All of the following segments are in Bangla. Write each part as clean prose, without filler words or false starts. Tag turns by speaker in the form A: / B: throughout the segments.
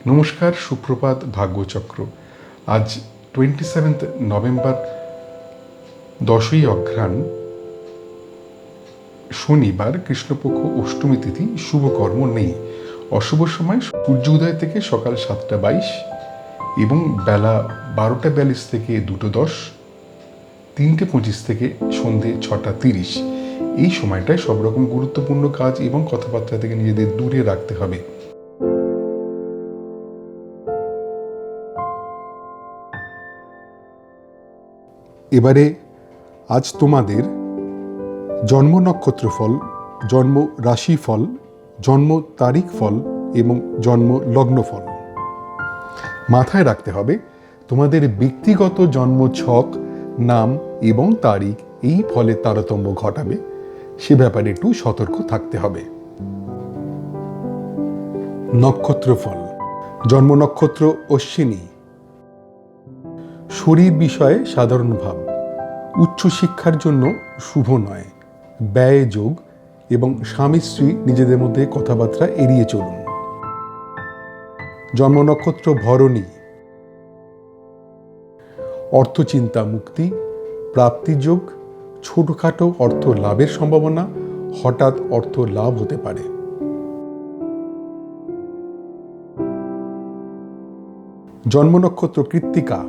A: নমস্কার, সুপ্রভাত, ভাগ্যচক্র। আজ 27 নভেম্বর, 10ই অঘ্রাণ, শনিবার, কৃষ্ণপক্ষ, অষ্টমী তিথি। শুভকর্ম নেই। অশুভ সময় সূর্য উদয় থেকে সকাল 7টা 22 এবং বেলা 12টা 42 থেকে 2টো 10, 3টে 25 থেকে সন্ধে 6টা 30। এই সময়টায় সব রকম গুরুত্বপূর্ণ কাজ এবং কথাবার্তা থেকে নিজেদের দূরে রাখতে হবে। এবারে আজ তোমাদের জন্ম নক্ষত্র ফল, জন্ম রাশি ফল, জন্ম তারিখ ফল এবং জন্ম লগ্ন ফল। মাথায় রাখতে হবে তোমাদের ব্যক্তিগত জন্ম ছক, নাম এবং তারিখ এই ফলের তারতম্য ঘটাবে, সে ব্যাপারে একটু সতর্ক থাকতে হবে। নক্ষত্র ফল। জন্ম নক্ষত্র অশ্বিনী। শরীর বিষয়ে সাধারণ ভাব, উচ্চশিক্ষার জন্য শুভ নয়, ব্যয় যোগ এবং স্বামী স্ত্রী নিজেদের মধ্যে কথাবার্তা এড়িয়ে চলুন। জন্ম নক্ষত্র ভরণী। অর্থচিন্তা মুক্তি, প্রাপ্তিযোগ, ছোটখাটো অর্থ লাভের সম্ভাবনা, হঠাৎ অর্থ লাভ হতে পারে। জন্ম নক্ষত্র কৃত্তিকা।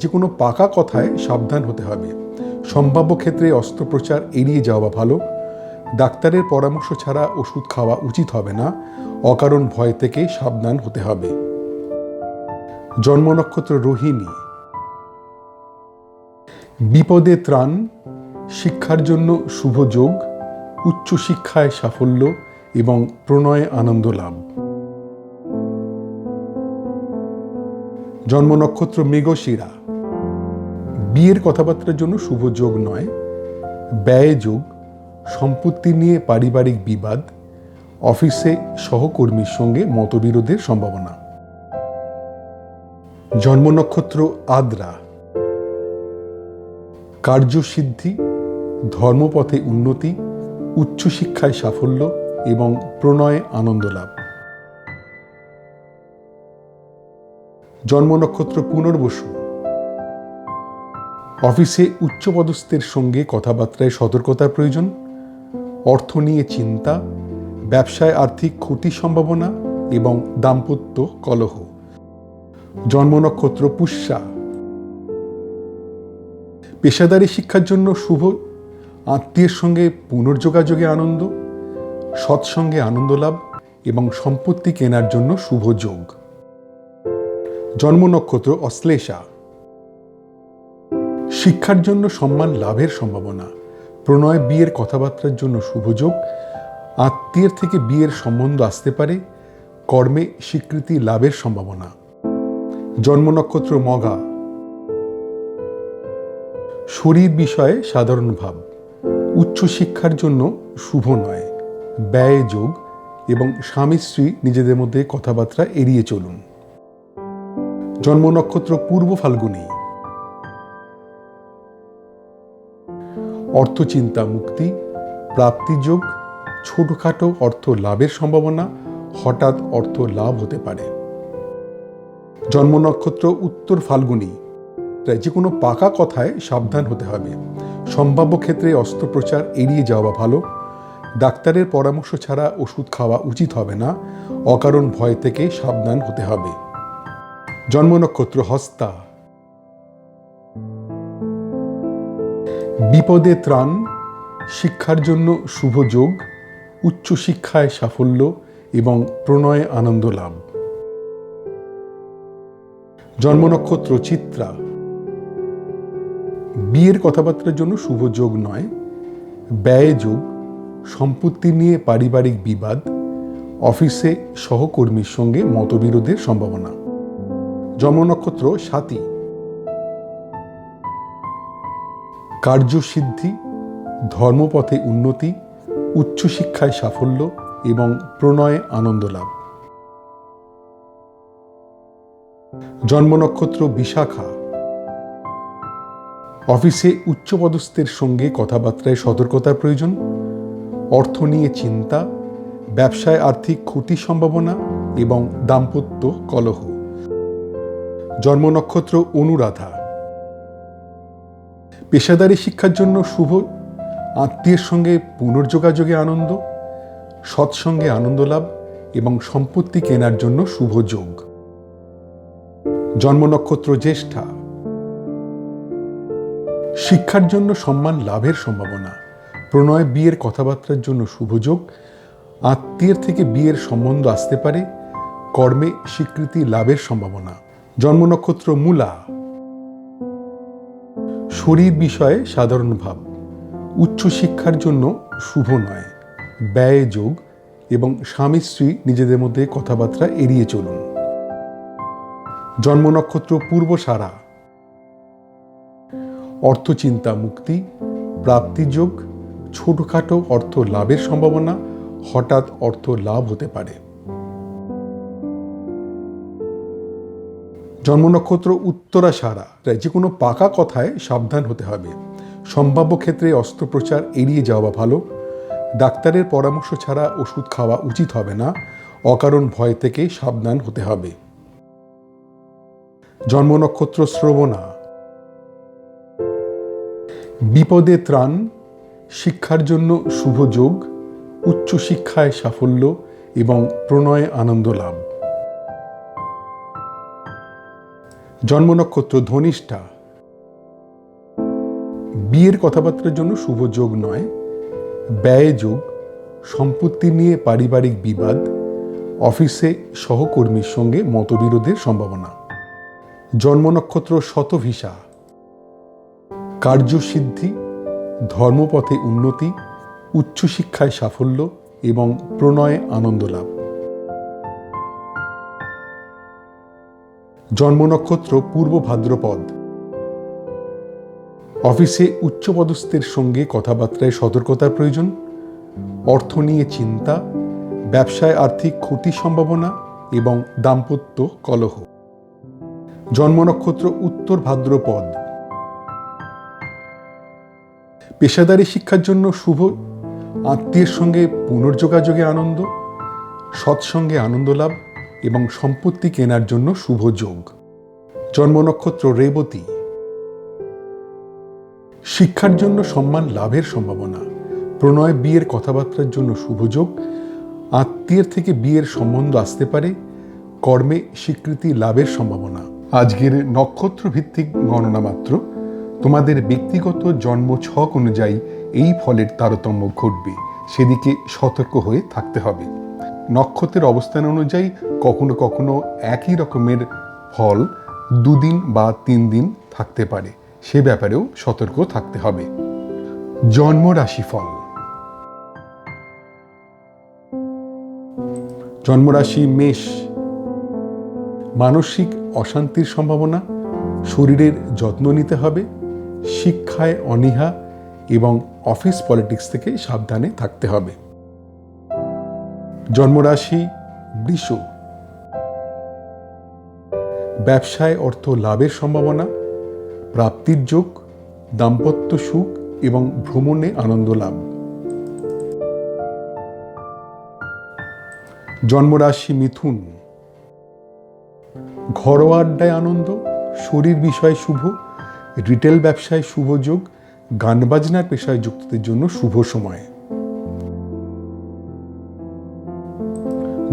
A: যে কোনো পাকা কথায় সাবধান হতে হবে। সম্ভাব্য ক্ষেত্রে অস্ত্রোপচার এড়িয়ে যাওয়া ভালো। ডাক্তারের পরামর্শ ছাড়া ওষুধ খাওয়া উচিত হবে না। অকারণ ভয় থেকে সাবধান হতে হবে। জন্ম নক্ষত্র রোহিণী। বিপদে ত্রাণ, শিক্ষার জন্য শুভ যোগ, উচ্চশিক্ষায় সাফল্য এবং প্রণয়ে আনন্দ লাভ। জন্ম নক্ষত্র মৃগশিরা। বিয়ের কথাবার্তার জন্য শুভ যোগ নয়, ব্যয় যোগ, সম্পত্তি নিয়ে পারিবারিক বিবাদ, অফিসে সহকর্মীর সঙ্গে মতবিরোধের সম্ভাবনা। জন্ম নক্ষত্র আদ্রা। কার্যসিদ্ধি, ধর্মপথে উন্নতি, উচ্চশিক্ষায় সাফল্য এবং প্রণয়ে আনন্দ লাভ। জন্ম নক্ষত্র পুনর্বসু। অফিসে উচ্চপদস্থের সঙ্গে কথাবার্তায় সতর্কতার প্রয়োজন, অর্থ নিয়ে চিন্তা, ব্যবসায় আর্থিক ক্ষতির সম্ভাবনা এবং দাম্পত্য কলহ। জন্ম নক্ষত্র পুষ্যা। পেশাদারি শিক্ষার জন্য শুভ, আত্মীয়ের সঙ্গে পুনর্যোগাযোগে আনন্দ, সৎসঙ্গে আনন্দ লাভ এবং সম্পত্তি কেনার জন্য শুভ যোগ। জন্ম নক্ষত্র অশ্লেষা। শিক্ষার জন্য সম্মান লাভের সম্ভাবনা, প্রণয় বিয়ের কথাবার্তার জন্য শুভ যোগ, আত্মীয়ের থেকে বিয়ের সম্বন্ধ আসতে পারে, কর্মে স্বীকৃতি লাভের সম্ভাবনা। জন্ম নক্ষত্র মঘা। শরীর বিষয়ে সাধারণ ভাব, উচ্চশিক্ষার জন্য শুভ নয়, ব্যয় যোগ এবং স্বামী স্ত্রী নিজেদের মধ্যে কথাবার্তা এড়িয়ে চলুন। জন্ম নক্ষত্র পূর্ব ফাল্গুনী। অর্থচিন্তা মুক্তি, প্রাপ্তিযোগ, ছোটখাটো অর্থ লাভের সম্ভাবনা, হঠাৎ অর্থ লাভ হতে পারে। জন্ম নক্ষত্র উত্তর ফাল্গুনী। যে কোনো পাকা কথায় সাবধান হতে হবে। সম্ভাব্য ক্ষেত্রে অস্ত্রোপচার এড়িয়ে যাওয়া ভালো। ডাক্তারের পরামর্শ ছাড়া ওষুধ খাওয়া উচিত হবে না। অকারণ ভয় থেকে সাবধান হতে হবে। জন্ম নক্ষত্র হস্তা। বিপদে ত্রাণ, শিক্ষার জন্য শুভ যোগ, উচ্চশিক্ষায় সাফল্য এবং প্রণয়ে আনন্দ লাভ। জন্ম নক্ষত্র চিত্রা। বিয়ের কথাবার্তার জন্য শুভ যোগ নয়, ব্যয় যোগ, সম্পত্তি নিয়ে পারিবারিক বিবাদ, অফিসে সহকর্মীর সঙ্গে মতবিরোধের সম্ভাবনা। জন্ম নক্ষত্র স্বাতী। কার্যসিদ্ধি, ধর্মপথে উন্নতি, উচ্চশিক্ষায় সাফল্য এবং প্রণয়ে আনন্দ লাভ। জন্ম নক্ষত্র বিশাখা। অফিসে উচ্চপদস্থের সঙ্গে কথাবার্তায় সতর্কতার প্রয়োজন, অর্থ নিয়ে চিন্তা, ব্যবসায় আর্থিক ক্ষতির সম্ভাবনা, এবং দাম্পত্য কলহ। জন্ম নক্ষত্র অনুরাধা। পেশাদারি শিক্ষার জন্য শুভ, আত্মীয়ের সঙ্গে পুনর্যোগাযোগে আনন্দ, সৎসঙ্গে আনন্দ লাভ এবং সম্পত্তি কেনার জন্য শুভ যোগ। জন্ম নক্ষত্র জ্যেষ্ঠা। শিক্ষার জন্য সম্মান লাভের সম্ভাবনা, প্রণয় বিয়ের কথাবার্তার জন্য শুভ যোগ, আত্মীয়ের থেকে বিয়ের সম্বন্ধ আসতে পারে, কর্মে স্বীকৃতি লাভের সম্ভাবনা। জন্ম নক্ষত্র মূলা। শরীর বিষয়ে সাধারণ ভাব, উচ্চশিক্ষার জন্য শুভ নয়, ব্যয় যোগ এবং স্বামী স্ত্রী নিজেদের মধ্যে কথাবার্তা এড়িয়ে চলুন। জন্ম নক্ষত্র পূর্বসারা। অর্থচিন্তা মুক্তি, প্রাপ্তিযোগ, ছোটখাটো অর্থ লাভের সম্ভাবনা, হঠাৎ অর্থ লাভ হতে পারে। জন্ম নক্ষত্র উত্তরাষাঢ়া। যে কোনো পাকা কথায় সাবধান হতে হবে। সম্ভাব্য ক্ষেত্রে অস্ত্রোপচার এড়িয়ে যাওয়া ভালো। ডাক্তারের পরামর্শ ছাড়া ওষুধ খাওয়া উচিত হবে না। অকারণ ভয় থেকে সাবধান হতে হবে। জন্ম নক্ষত্র শ্রবণা। বিপদে ত্রাণ, শিক্ষার জন্য শুভ যোগ, উচ্চশিক্ষায় সাফল্য এবং প্রণয়ে আনন্দ লাভ। জন্ম নক্ষত্র ধনিষ্ঠা। বিয়ের কথাবার্তার জন্য শুভ যোগ নয়, ব্যয় যোগ, সম্পত্তি নিয়ে পারিবারিক বিবাদ, অফিসে সহকর্মীর সঙ্গে মতবিরোধের সম্ভাবনা। জন্ম নক্ষত্র শতভিষা। কার্যসিদ্ধি, ধর্মপথে উন্নতি, উচ্চশিক্ষায় সাফল্য এবং প্রণয়ে আনন্দ লাভ। জন্ম নক্ষত্র পূর্ব ভাদ্রপদ। অফিসে উচ্চপদস্থের সঙ্গে কথাবার্তায় সতর্কতার প্রয়োজন, অর্থ নিয়ে চিন্তা, ব্যবসায় আর্থিক ক্ষতির সম্ভাবনা এবং দাম্পত্য কলহ। জন্ম নক্ষত্র উত্তর ভাদ্রপদ। পেশাদারি শিক্ষার জন্য শুভ, আত্মীয়ের সঙ্গে পুনর্যোগাযোগে আনন্দ, সৎসঙ্গে আনন্দ লাভ এবং সম্পত্তি কেনার জন্য শুভ যোগ। জন্ম নক্ষত্র রেবতী। শিক্ষার জন্য সম্মান লাভের সম্ভাবনা, প্রণয় বিয়ের কথাবার্তার জন্য শুভ যোগ, আত্মীয়ের থেকে বিয়ের সম্বন্ধ আসতে পারে, কর্মে স্বীকৃতি লাভের সম্ভাবনা। আজকের নক্ষত্র ভিত্তিক গণনা মাত্র। তোমাদের ব্যক্তিগত জন্ম ছক অনুযায়ী এই ফলের তারতম্য ঘটবে, সেদিকে সতর্ক হয়ে থাকতে হবে। নক্ষত্রের অবস্থান অনুযায়ী কখনো কখনো একই রকমের ফল 2 দিন বা 3 দিন থাকতে পারে, সে ব্যাপারেও সতর্ক থাকতে হবে। জন্ম রাশিফল। জন্মরাশি মেষ। মানসিক অশান্তির সম্ভাবনা, শরীরের যত্ন নিতে হবে, শিক্ষায় অনীহা এবং অফিস পলিটিক্স থেকে সাবধানে থাকতে হবে। জন্মরাশি বৃষ। ব্যবসায় অর্থ লাভের সম্ভাবনা, প্রাপ্তির যোগ, দাম্পত্য সুখ এবং ভ্রমণে আনন্দ লাভ। জন্মরাশি মিথুন। ঘরোয়া আড্ডায় আনন্দ, শরীর বিষয়ে শুভ, রিটেল ব্যবসায় শুভ যোগ, গান বাজনার পেশায় যুক্তদের জন্য শুভ সময়।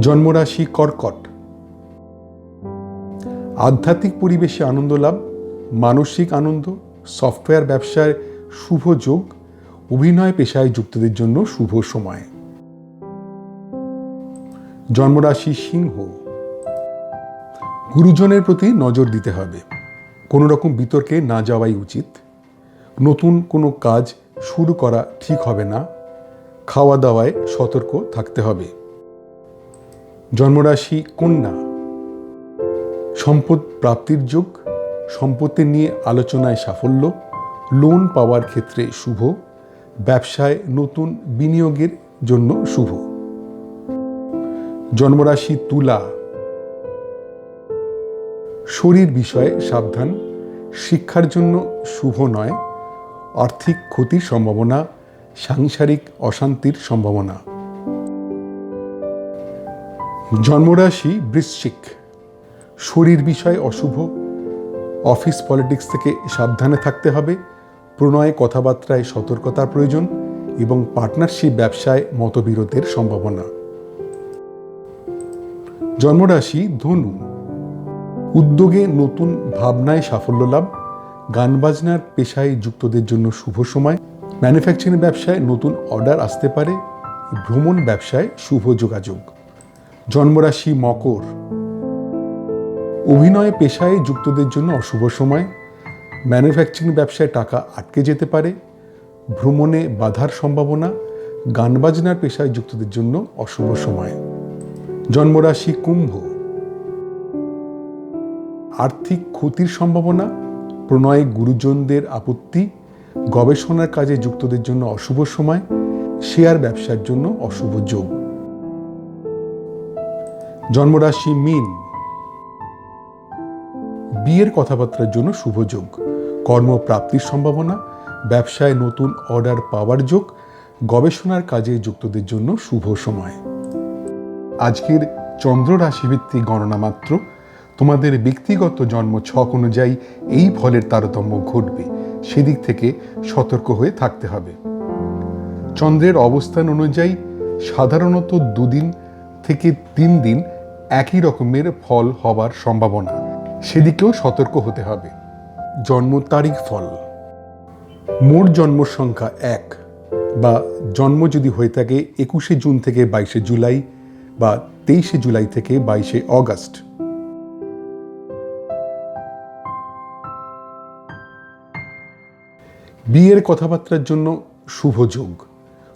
A: জন্মরাশি কর্কট। আধ্যাত্মিক পরিবেশে আনন্দ লাভ, মানসিক আনন্দ, সফটওয়্যার ব্যবসায় শুভ যোগ, অভিনয় পেশায় যুক্তদের জন্য শুভ সময়। জন্মরাশি সিংহ। গুরুজনের প্রতি নজর দিতে হবে, কোনো রকম বিতর্কে না যাওয়াই উচিত। নতুন কোনো কাজ শুরু করা ঠিক হবে না, খাওয়া দাওয়ায় সতর্ক থাকতে হবে। জন্মরাশি কন্যা। সম্পদ প্রাপ্তির যোগ, সম্পত্তি নিয়ে আলোচনায় সাফল্য, লোন পাওয়ার ক্ষেত্রে শুভ, ব্যবসায় নতুন বিনিয়োগের জন্য শুভ। জন্মরাশি তুলা। শরীর বিষয়ে সাবধান, শিক্ষার জন্য শুভ নয়, আর্থিক ক্ষতির সম্ভাবনা, সাংসারিক অশান্তির সম্ভাবনা। জন্মরাশি বৃশ্চিক। শরীর বিষয়ে অশুভ, অফিস পলিটিক্স থেকে সাবধানে থাকতে হবে, প্রণয় কথাবার্তায় সতর্কতার প্রয়োজন এবং পার্টনারশিপ ব্যবসায় মতবিরোধের সম্ভাবনা। জন্মরাশি ধনু। উদ্যোগে নতুন ভাবনায় সাফল্য লাভ, গান বাজনার পেশায় যুক্তদের জন্য শুভ সময়, ম্যানুফ্যাকচারিং ব্যবসায় নতুন অর্ডার আসতে পারে, ভ্রমণ ব্যবসায় শুভ যোগাযোগ। জন্মরাশি মকর। অভিনয় পেশায় যুক্তদের জন্য অশুভ সময়, ম্যানুফ্যাকচারিং ব্যবসায় টাকা আটকে যেতে পারে, ভ্রমণে বাধার সম্ভাবনা, গান বাজনার পেশায় যুক্তদের জন্য অশুভ সময়। জন্মরাশি কুম্ভ। আর্থিক ক্ষতির সম্ভাবনা, প্রণয়ে গুরুজনদের আপত্তি, গবেষণার কাজে যুক্তদের জন্য অশুভ সময়, শেয়ার ব্যবসার জন্য অশুভ যোগ। জন্মরাশি মীন। বিয়ের কথাবার্তার জন্য শুভ যোগ, কর্মপ্রাপ্তির সম্ভাবনা, ব্যবসায় নতুন অর্ডার পাওয়ার যোগ, গবেষণার কাজে যুক্তদের জন্য শুভ সময়। আজকের চন্দ্র রাশিভিত্তিক গণনা মাত্র। তোমাদের ব্যক্তিগত জন্ম ছক অনুযায়ী এই ফলের তারতম্য ঘটবে, সেদিক থেকে সতর্ক হয়ে থাকতে হবে। চন্দ্রের অবস্থান অনুযায়ী সাধারণত 2 দিন থেকে 3 দিন একই রকমের ফল হবার সম্ভাবনা, সেদিকেও সতর্ক হতে হবে। জন্ম তারিখ ফল। মোট জন্ম সংখ্যা 1 বা জন্ম যদি হয়ে থাকে 21শে জুন থেকে 22শে জুলাই বা 23শে জুলাই থেকে 22শে অগস্ট। বিয়ের কথাবার্তার জন্য শুভ যোগ,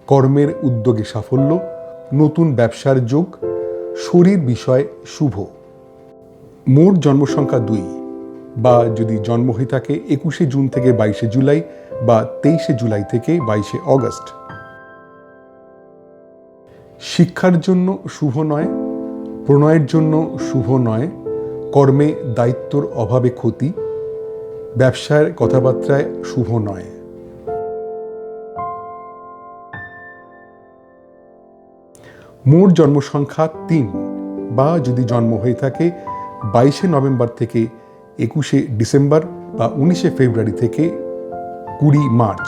A: কর্মের উদ্যোগে সাফল্য, নতুন ব্যবসার যোগ, শরীর বিষয় শুভ। মোট জন্মসংখ্যা 2 বা যদি জন্ম হয়ে থাকে 21শে জুন থেকে 22শে জুলাই বা 23শে জুলাই থেকে 22শে অগস্ট। শিক্ষার জন্য শুভ নয়, প্রণয়ের জন্য শুভ নয়, কর্মে দায়িত্বর অভাবে ক্ষতি, ব্যবসার কথাবার্তায় শুভ নয়। মোট জন্মসংখ্যা 3 বা যদি জন্ম হয়ে থাকে 22শে নভেম্বর থেকে 21শে ডিসেম্বর বা 19শে ফেব্রুয়ারি থেকে 20 মার্চ।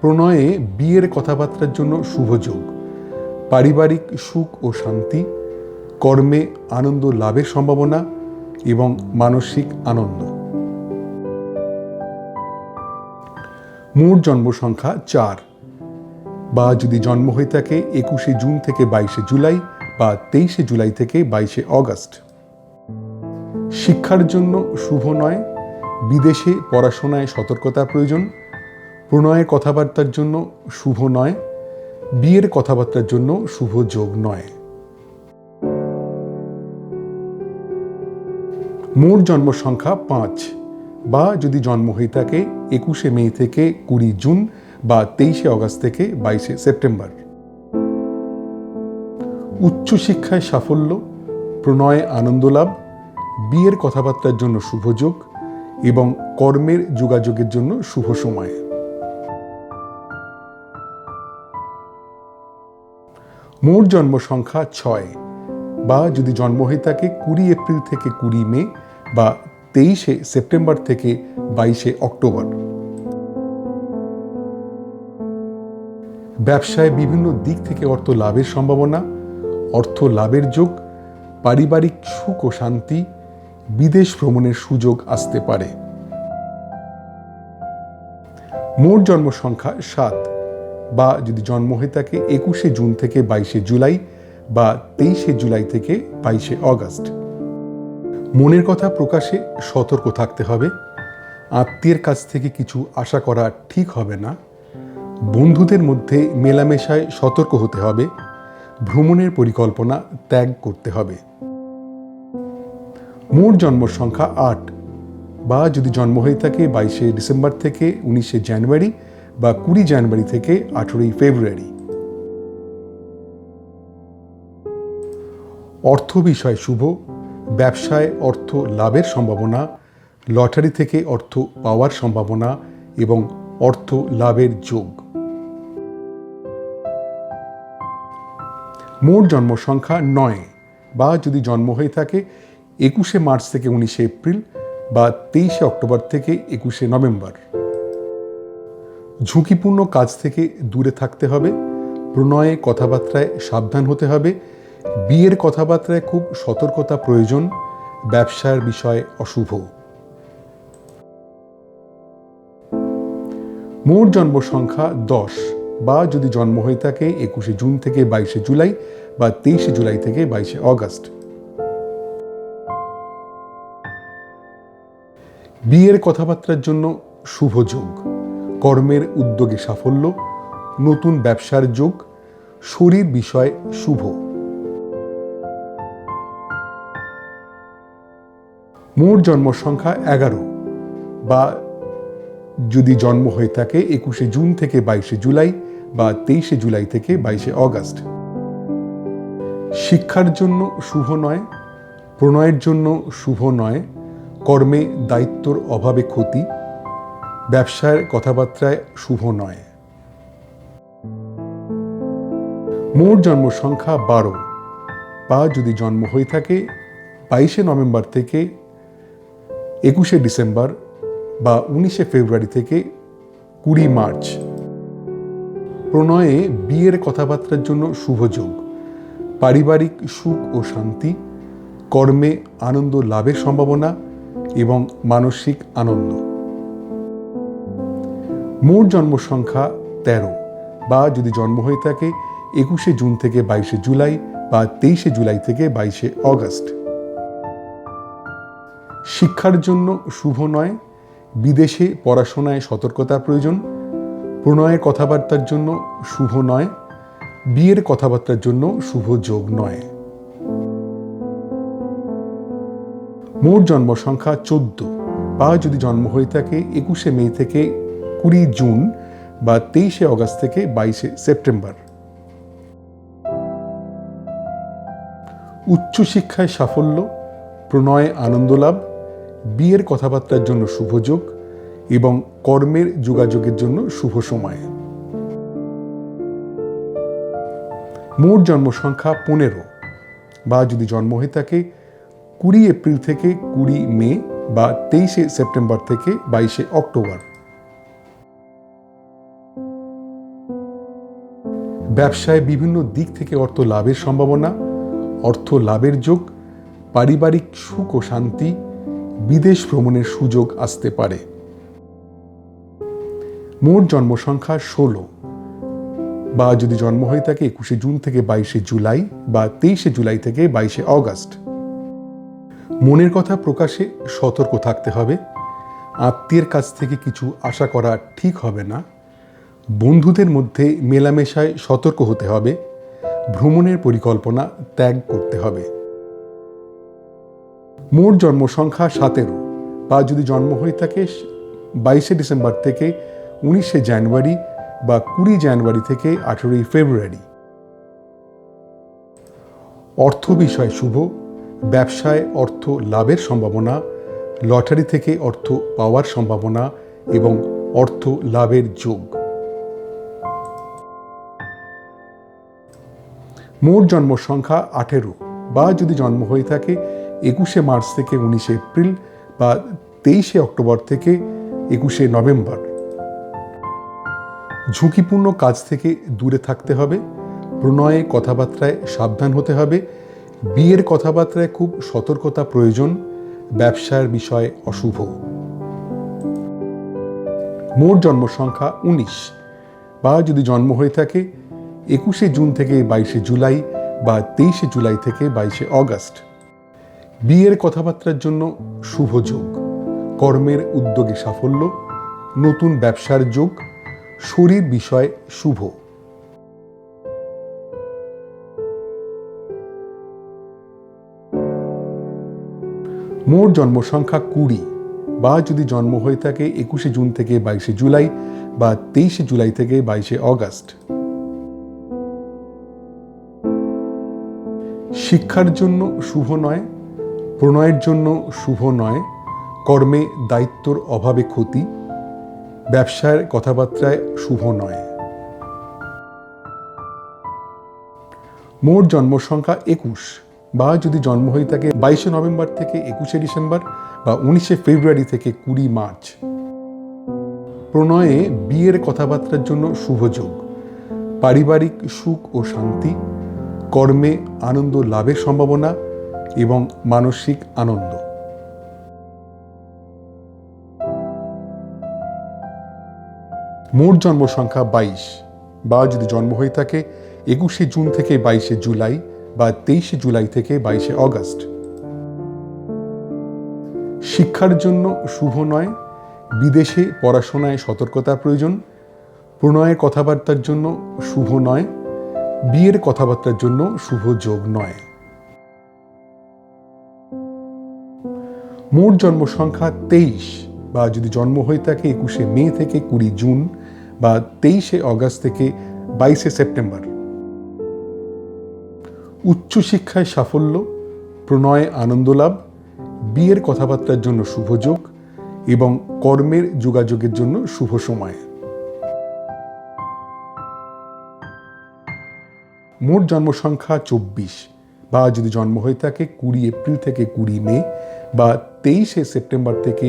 A: প্রণয়ে বিয়ের কথাবার্তার জন্য শুভ যোগ, পারিবারিক সুখ ও শান্তি, কর্মে আনন্দ লাভের সম্ভাবনা এবং মানসিক আনন্দ। মোট জন্ম সংখ্যা 4 বা যদি জন্ম হয়ে থাকে 21শে জুন থেকে 22শে জুলাই বা 23শে জুলাই থেকে 22শে অগস্ট। শিক্ষার জন্য শুভ নয়, বিদেশে পড়াশোনায় সতর্কতার প্রয়োজন, প্রণয়ের কথাবার্তার জন্য শুভ নয়, বিয়ের কথাবার্তার জন্য শুভ যোগ নয়। মোট জন্ম সংখ্যা 5 বা যদি জন্ম হয়ে থাকে 21শে মে থেকে 20 জুন বা 23শে অগস্ট থেকে 22শে সেপ্টেম্বর। উচ্চশিক্ষায় সাফল্য, প্রণয়ে আনন্দ লাভ, বিয়ের কথাবার্তার জন্য শুভ যোগ এবং কর্মের যোগাযোগের জন্য শুভ সময়। মোট জন্ম সংখ্যা 6 বা যদি জন্ম হয়ে থাকে 20 এপ্রিল থেকে 20 মে বা 23শে সেপ্টেম্বর থেকে 22শে অক্টোবর। ব্যবসায় বিভিন্ন দিক থেকে অর্থ লাভের সম্ভাবনা, অর্থ লাভের যোগ, পারিবারিক সুখ ও শান্তি, বিদেশ ভ্রমণের সুযোগ আসতে পারে। মোট জন্ম সংখ্যা 7 বা যদি জন্ম হয়ে থাকে 21শে জুন থেকে 22শে জুলাই বা 23শে জুলাই থেকে 22শে অগস্ট। মনের কথা প্রকাশে সতর্ক থাকতে হবে, আত্মীয়ের কাছ থেকে কিছু আশা করা ঠিক হবে না, বন্ধুদের মধ্যে মেলামেশায় সতর্ক হতে হবে, ভ্রমণের পরিকল্পনা ত্যাগ করতে হবে। মোট জন্ম সংখ্যা 8 বা যদি জন্ম হয়ে থাকে 22শে ডিসেম্বর থেকে 19শে জানুয়ারি বা 20 জানুয়ারি থেকে 18ই ফেব্রুয়ারি। অর্থ বিষয় শুভ, ব্যবসায় অর্থ লাভের সম্ভাবনা, লটারি থেকে অর্থ পাওয়ার সম্ভাবনা এবং অর্থ লাভের যোগ। মোট জন্ম সংখ্যা 9, বা যদি জন্ম হয়ে থাকে 21শে মার্চ থেকে 19শে এপ্রিল বা 23শে অক্টোবর থেকে 21শে নভেম্বর। ঝুঁকিপূর্ণ কাজ থেকে দূরে থাকতে হবে, প্রণয়ে কথাবার্তায় সাবধান হতে হবে, বিয়ের কথাবার্তায় খুব সতর্কতা প্রয়োজন, ব্যবসার বিষয় অশুভ। মোট জন্ম সংখ্যা 10, বা যদি জন্ম হয়ে থাকে 21শে জুন থেকে 22শে জুলাই বা 23শে জুলাই থেকে 22শে অগস্ট। বিয়ের কথাবার্তার জন্য শুভ যোগ, কর্মের উদ্যোগে সাফল্য, নতুন ব্যবসার যোগ, শরীর বিষয় শুভ। মোট জন্ম সংখ্যা 11, বা যদি জন্ম হয়ে থাকে 21শে জুন থেকে 22শে জুলাই বা 23শে জুলাই থেকে 22শে অগস্ট। শিক্ষার জন্য শুভ নয়, প্রণয়ের জন্য শুভ নয়, কর্মে দায়িত্বর অভাবে ক্ষতি, ব্যবসার কথাবার্তায় শুভ নয়। মোট জন্ম সংখ্যা 12, বা যদি জন্ম হয়ে থাকে 22শে নভেম্বর থেকে 21শে ডিসেম্বর বা 19শে ফেব্রুয়ারি থেকে 20 মার্চ। প্রণয়ে বিয়ের কথাবার্তার জন্য শুভ যোগ, পারিবারিক সুখ ও শান্তি, কর্মে আনন্দ লাভের সম্ভাবনা এবং মানসিক আনন্দ। মোট জন্ম সংখ্যা 13, বা যদি জন্ম হয়ে থাকে 21শে জুন থেকে 22শে জুলাই বা 23শে জুলাই থেকে 22শে অগস্ট। শিক্ষার জন্য শুভ নয়, বিদেশে পড়াশোনায় সতর্কতা প্রয়োজন, প্রণয়ের কথাবার্তার জন্য শুভ নয়, বিয়ের কথাবার্তার জন্য শুভ যোগ নয়। মোট জন্ম সংখ্যা 14, বা যদি জন্ম হয়ে থাকে 21শে মে থেকে 20 জুন বা 23শে অগস্ট থেকে 22শে সেপ্টেম্বর। উচ্চশিক্ষায় সাফল্য, প্রণয়ে আনন্দ লাভ, বিয়ের কথাবার্তার জন্য শুভ যোগ এবং কর্মের যোগাযোগের জন্য শুভ সময়। মোট জন্ম সংখ্যা 15, বা যদি জন্ম হয়ে থাকে 20 এপ্রিল থেকে 20 মে বা 23শে সেপ্টেম্বর থেকে 22শে অক্টোবর। ব্যবসায় বিভিন্ন দিক থেকে অর্থ লাভের সম্ভাবনা, অর্থ লাভের যোগ, পারিবারিক সুখ ও শান্তি, বিদেশ ভ্রমণের সুযোগ আসতে পারে। মোট জন্ম সংখ্যা 16, বা যদি জন্ম হয়ে থাকে 21শে জুন থেকে 22শে জুলাই বা 23শে জুলাই থেকে 22শে অগস্ট। মনের কথা প্রকাশে সতর্ক থাকতে হবে, আত্মীয়ের কাছ থেকে কিছু আশা করা ঠিক হবে না, বন্ধুদের মধ্যে মেলামেশায় সতর্ক হতে হবে, ভ্রমণের পরিকল্পনা ত্যাগ করতে হবে। মোট জন্ম সংখ্যা 17, বা যদি জন্ম হয়ে থাকে 22শে ডিসেম্বর থেকে 19শে জানুয়ারি বা 20 জানুয়ারি থেকে 18 ফেব্রুয়ারি। অর্থ বিষয় শুভ, ব্যবসায় অর্থ লাভের সম্ভাবনা, লটারি থেকে অর্থ পাওয়ার সম্ভাবনা এবং অর্থ লাভের যোগ। মোট জন্ম সংখ্যা 18, বা যদি জন্ম হয়ে থাকে 21শে মার্চ থেকে 19শে এপ্রিল বা 23শে অক্টোবর থেকে 21শে নভেম্বর। ঝুঁকিপূর্ণ কাজ থেকে দূরে থাকতে হবে, প্রণয়ে কথাবার্তায় সাবধান হতে হবে, বিয়ের কথাবার্তায় খুব সতর্কতা প্রয়োজন, ব্যবসার বিষয় অশুভ। মোট জন্ম সংখ্যা 19, বা যদি জন্ম হয়ে থাকে 21শে জুন থেকে 22শে জুলাই বা 23শে জুলাই থেকে 22শে অগস্ট। বিয়ের কথাবার্তার জন্য শুভ যোগ, কর্মের উদ্যোগে সাফল্য, নতুন ব্যবসার যোগ, শরীর বিষয় শুভ। মোট জন্ম সংখ্যা 20, বা যদি জন্ম হয়ে থাকে 21শে জুন থেকে 22শে জুলাই বা 23শে জুলাই থেকে 22শে অগস্ট। শিক্ষার জন্য শুভ নয়, প্রণয়ের জন্য শুভ নয়, কর্মে দায়িত্বর অভাবে ক্ষতি, ব্যবসার কথাবার্তায় শুভ নয়। মোট জন্ম সংখ্যা 21, বা যদি জন্ম হয়ে থাকে 22শে নভেম্বর থেকে 21শে ডিসেম্বর বা 19শে ফেব্রুয়ারি থেকে 20 মার্চ। প্রণয়ে বিয়ের কথাবার্তার জন্য শুভ যোগ, পারিবারিক সুখ ও শান্তি, কর্মে আনন্দ লাভের সম্ভাবনা এবং মানসিক আনন্দ। মোট জন্ম সংখ্যা 22, বা যদি জন্ম হয়ে থাকে 21শে জুন থেকে 22শে জুলাই বা 23শে জুলাই থেকে 22শে অগস্ট। শিক্ষার জন্য শুভ নয়, বিদেশে পড়াশোনায় সতর্কতার প্রয়োজন। প্রণয়ের কথাবার্তার জন্য শুভ নয়, বিয়ের কথাবার্তার জন্য শুভ যোগ নয়। মোট জন্ম সংখ্যা 23, বা যদি জন্ম হয়ে থাকে 21শে মে থেকে 20 জুন বা 23শে অগস্ট থেকে 22শে সেপ্টেম্বর। উচ্চশিক্ষায় সাফল্য, প্রণয়ে আনন্দ লাভ, বিয়ের কথাবার্তার জন্য শুভ যোগ এবং কর্মের যোগাযোগের জন্য শুভ সময়। মোট জন্ম সংখ্যা 24, বা যদি জন্ম হয়ে থাকে 20 এপ্রিল থেকে 20 মে বা 23শে সেপ্টেম্বর থেকে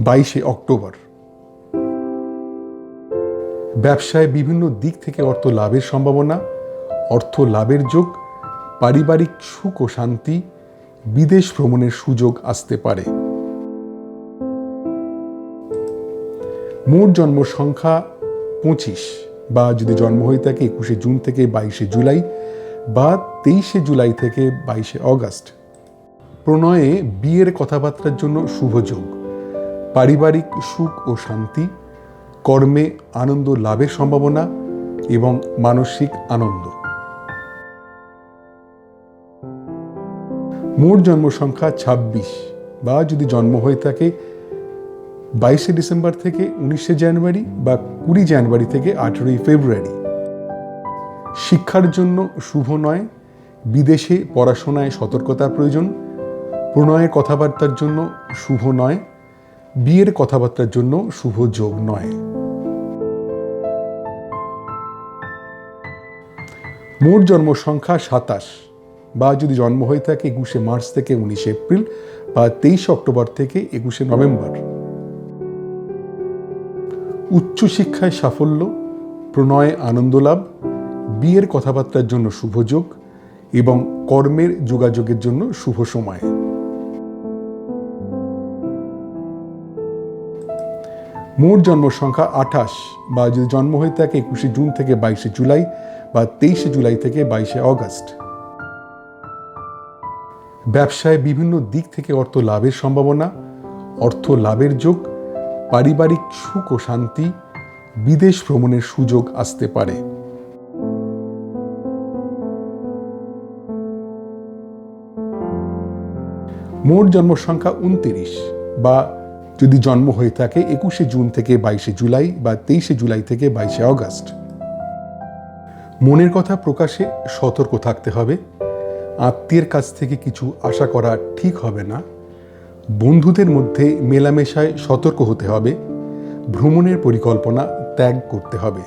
A: 22শে অক্টোবর। ব্যবসায় বিভিন্ন দিক থেকে অর্থ লাভের সম্ভাবনা, অর্থ লাভের যোগ, পারিবারিক সুখ ও শান্তি, বিদেশ ভ্রমণের সুযোগ আসতে পারে। মোট জন্ম সংখ্যা 25, বা যদি জন্ম হয়ে থাকে 21শে জুন থেকে 22শে জুলাই বা 23শে জুলাই থেকে 22শে অগস্ট। প্রণয়ে বিয়ের কথাবার্তার জন্য শুভ যোগ, পারিবারিক সুখ ও শান্তি, কর্মে আনন্দ লাভের সম্ভাবনা এবং মানসিক আনন্দ। মোট জন্ম সংখ্যা 26, বা যদি জন্ম হয়ে থাকে 22শে ডিসেম্বর থেকে 19শে জানুয়ারি বা 20 জানুয়ারি থেকে 18ই ফেব্রুয়ারি। শিক্ষার জন্য শুভ নয়, বিদেশে পড়াশোনায় সতর্কতার প্রয়োজন। প্রণয়ের কথাবার্তার জন্য শুভ নয়, বিয়ের কথাবার্তার জন্য শুভ যোগ নয়। মোট জন্ম সংখ্যা 27, বা যদি জন্ম হয়ে থাকে 21শে মার্চ থেকে 19শে এপ্রিল বা 23শে অক্টোবর থেকে 21শে নভেম্বর। উচ্চশিক্ষায় সাফল্য, প্রণয়ে আনন্দ লাভ, বিয়ের কথাবার্তার জন্য শুভ যোগ এবং কর্মের যোগাযোগের জন্য শুভ সময়। মোট জন্ম সংখ্যা 28, বা যদি জন্ম হয়ে থাকে 21শে জুন থেকে 22শে জুলাই বা 23শে জুলাই থেকে 22শে অগস্ট। ব্যবসায় বিভিন্ন দিক থেকে অর্থ লাভের সম্ভাবনা, অর্থ লাভের যোগ, পারিবারিক সুখ ও শান্তি, বিদেশ ভ্রমণের সুযোগ আসতে পারে। মোট জন্ম সংখ্যা 29, বা যদি জন্ম হয়ে থাকে 21শে জুন থেকে 22শে জুলাই বা 23শে জুলাই থেকে 22শে অগস্ট। মনের কথা প্রকাশে সতর্ক থাকতে হবে। আত্মীয়ের কাছ থেকে কিছু আশা করা ঠিক হবে না। বন্ধুদের মধ্যে মেলামেশায় সতর্ক হতে হবে। ভ্রমণের পরিকল্পনা ত্যাগ করতে হবে।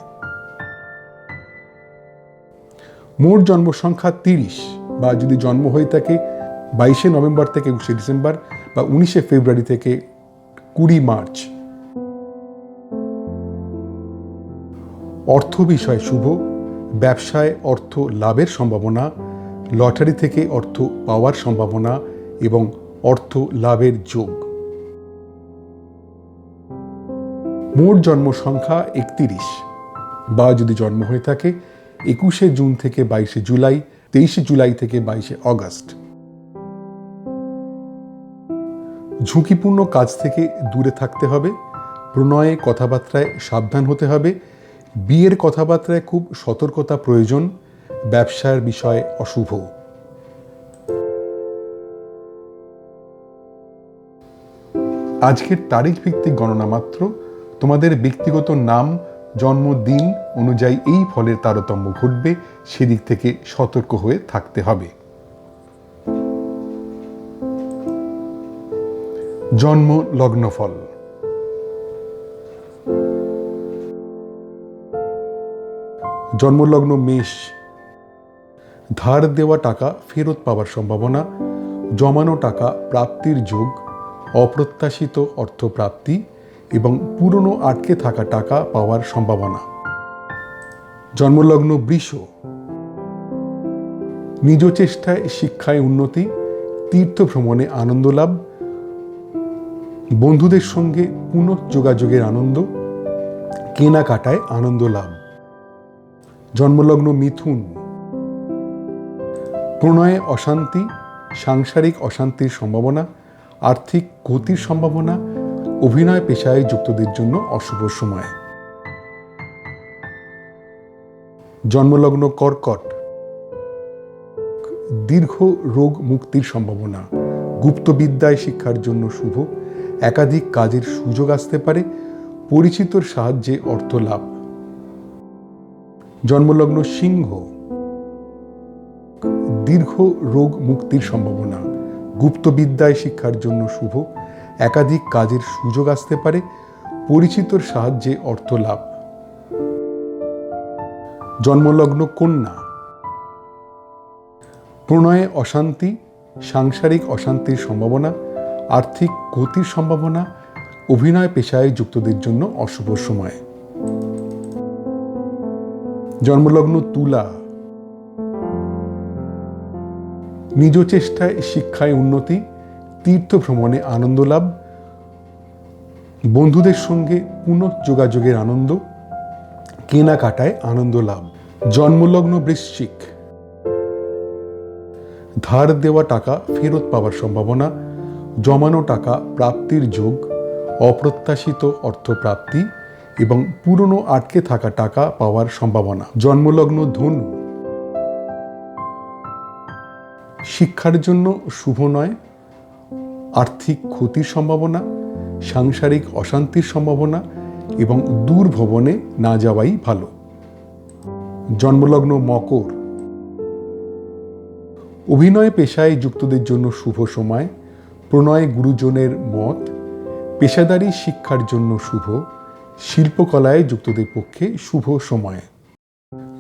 A: মোট জন্ম সংখ্যা 30, বা যদি জন্ম হয়ে থাকে 22শে নভেম্বর থেকে 21শে ডিসেম্বর বা 19শে ফেব্রুয়ারি থেকে 20 মার্চ। অর্থ বিষয় শুভ, ব্যবসায় অর্থ লাভের সম্ভাবনা, লটারি থেকে অর্থ পাওয়ার সম্ভাবনা এবং অর্থ লাভের যোগ। মোট জন্ম সংখ্যা 31, বা যদি জন্ম হয়ে থাকে 21শে জুন থেকে 22শে জুলাই, 23শে জুলাই থেকে 22শে অগস্ট। ঝুঁকিপূর্ণ কাজ থেকে দূরে থাকতে হবে। প্রণয়ে কথাবার্তায় সাবধান হতে হবে। বিয়ের কথাবার্তায় খুব সতর্কতা প্রয়োজন। ব্যবসার বিষয় অশুভ। আজকের তারিখ ভিত্তিক গণনা মাত্র। তোমাদের ব্যক্তিগত নাম, জন্মদিন অনুযায়ী এই ফলের তারতম্য ঘটবে, সেদিক থেকে সতর্ক হয়ে থাকতে হবে। জন্ম লগ্নফল। জন্মলগ্ন মেষ, ধার দেওয়া টাকা ফেরত পাওয়ার সম্ভাবনা, জমানো টাকা প্রাপ্তির যোগ, অপ্রত্যাশিত অর্থপ্রাপ্তি এবং পুরনো আটকে থাকা টাকা পাওয়ার সম্ভাবনা। জন্মলগ্ন বৃষ, নিজ চেষ্টায় শিক্ষায় উন্নতি, তীর্থ ভ্রমণে আনন্দ লাভ, বন্ধুদের সঙ্গে পুনঃযোগাযোগের আনন্দ, কেনাকাটায় আনন্দ লাভ। জন্মলগ্ন মিথুন, প্রণয়ে অশান্তি, সাংসারিক অশান্তির সম্ভাবনা, আর্থিক ক্ষতির সম্ভাবনা, অভিনয় পেশায় যুক্তদের জন্য অশুভ সময়। জন্মলগ্ন কর্কট, দীর্ঘ রোগ মুক্তির সম্ভাবনা, গুপ্তবিদ্যায় শিক্ষার জন্য শুভ, একাধিক কাজের সুযোগ আসতে পারে, পরিচিতর সাহায্যে অর্থ লাভ। জন্মলগ্ন সিংহ, দীর্ঘ রোগ মুক্তির সম্ভাবনা, গুপ্তবিদ্যায় শিক্ষার জন্য শুভ, একাধিক কাজের সুযোগ আসতে পারে, পরিচিতর সাহায্যে অর্থ লাভ। জন্মলগ্ন কন্যা, প্রণয়ে অশান্তি, সাংসারিক অশান্তির সম্ভাবনা, আর্থিক ক্ষতির সম্ভাবনা, অভিনয় পেশায় যুক্তদের জন্য অশুভ সময়। জন্মলগ্ন তুলা, নিজ চেষ্টায় শিক্ষায় উন্নতি, তীর্থ ভ্রমণে আনন্দ লাভ, বন্ধুদের সঙ্গে পুনঃযোগাযোগের আনন্দ, কেনাকাটায় আনন্দ লাভ। জন্মলগ্ন বৃশ্চিক, ধার দেওয়া টাকা ফেরত পাওয়ার সম্ভাবনা, জমানো টাকা প্রাপ্তির যোগ, অপ্রত্যাশিত অর্থপ্রাপ্তি এবং পুরনো আটকে থাকা টাকা পাওয়ার সম্ভাবনা। জন্মলগ্ন ধনু, শিক্ষার জন্য শুভ নয়, আর্থিক ক্ষতির সম্ভাবনা, সাংসারিক অশান্তির সম্ভাবনা এবং দূর ভ্রমণে না যাওয়াই ভালো। জন্মলগ্ন মকর, অভিনয় পেশায় যুক্তদের জন্য শুভ সময়, প্রণয় গুরুজনের মত, পেশাদারি শিক্ষার জন্য শুভ, শিল্পকলায় যুক্তদের পক্ষে শুভ সময়।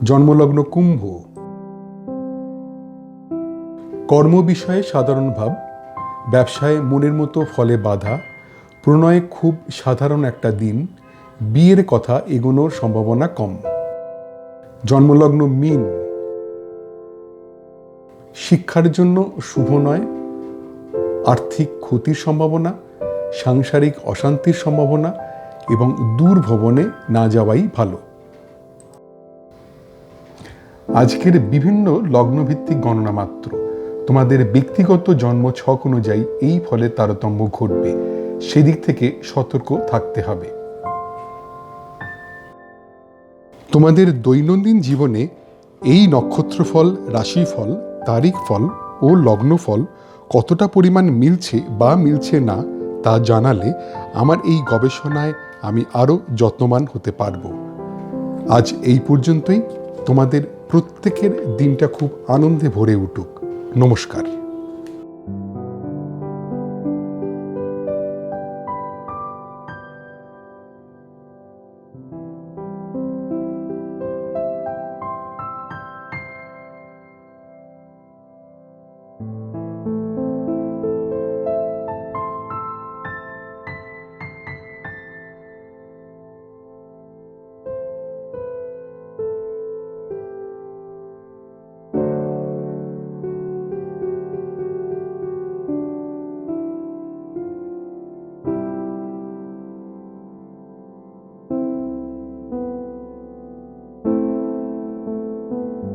A: জন্মলগ্ন কুম্ভ, কর্ম বিষয়ে সাধারণ ভাব, ব্যবসায় মনের মতো ফলে বাধা, প্রণয়ে খুব সাধারণ একটা দিন, বিয়ের কথা এগোনোর সম্ভাবনা কম। জন্মলগ্ন মীন, শিক্ষার জন্য শুভ নয়, আর্থিক ক্ষতির সম্ভাবনা, সাংসারিক অশান্তির সম্ভাবনা এবং দূর ভ্রমণে না যাওয়াই ভালো। আজকের বিভিন্ন লগ্নভিত্তিক গণনা মাত্র, তোমাদের ব্যক্তিগত জন্ম ছক অনুযায়ী এই ফলের তারতম্য ঘটবে, সেদিক থেকে সতর্ক থাকতে হবে। তোমাদের দৈনন্দিন জীবনে এই নক্ষত্রফল, রাশিফল, তারিখ ফল ও লগ্নফল কতটা পরিমাণ মিলছে বা মিলছে না তা জানালে আমার এই গবেষণায় আমি আরও যত্নবান হতে পারব। আজ এই পর্যন্তই। তোমাদের প্রত্যেকের দিনটা খুব আনন্দে ভরে উঠুক। নমস্কার।